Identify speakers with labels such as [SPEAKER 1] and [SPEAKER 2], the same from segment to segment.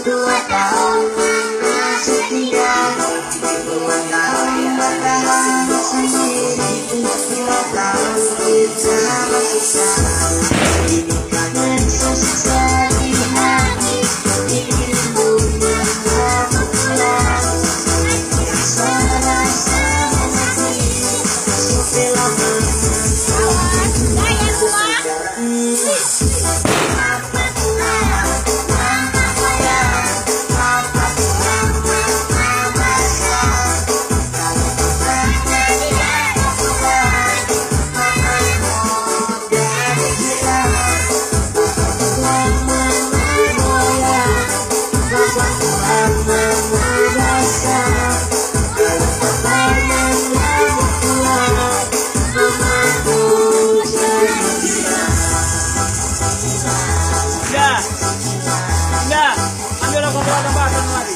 [SPEAKER 1] 2 tahun masih tinggal 2 tahun bertahan sendiri 2 tahun bersama kita ini kangen susah di hati rindu berlaku pulang serasa hati setelah
[SPEAKER 2] Enggak, ambil rokok tambahan lagi.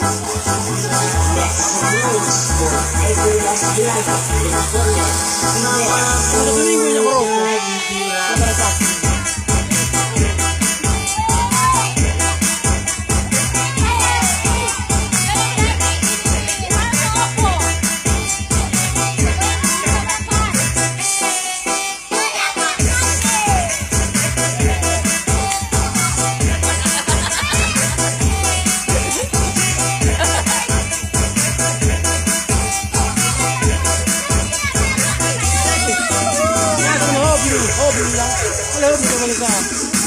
[SPEAKER 2] Udah seminggu ya rokok. Hobi lang. Wala hobi ka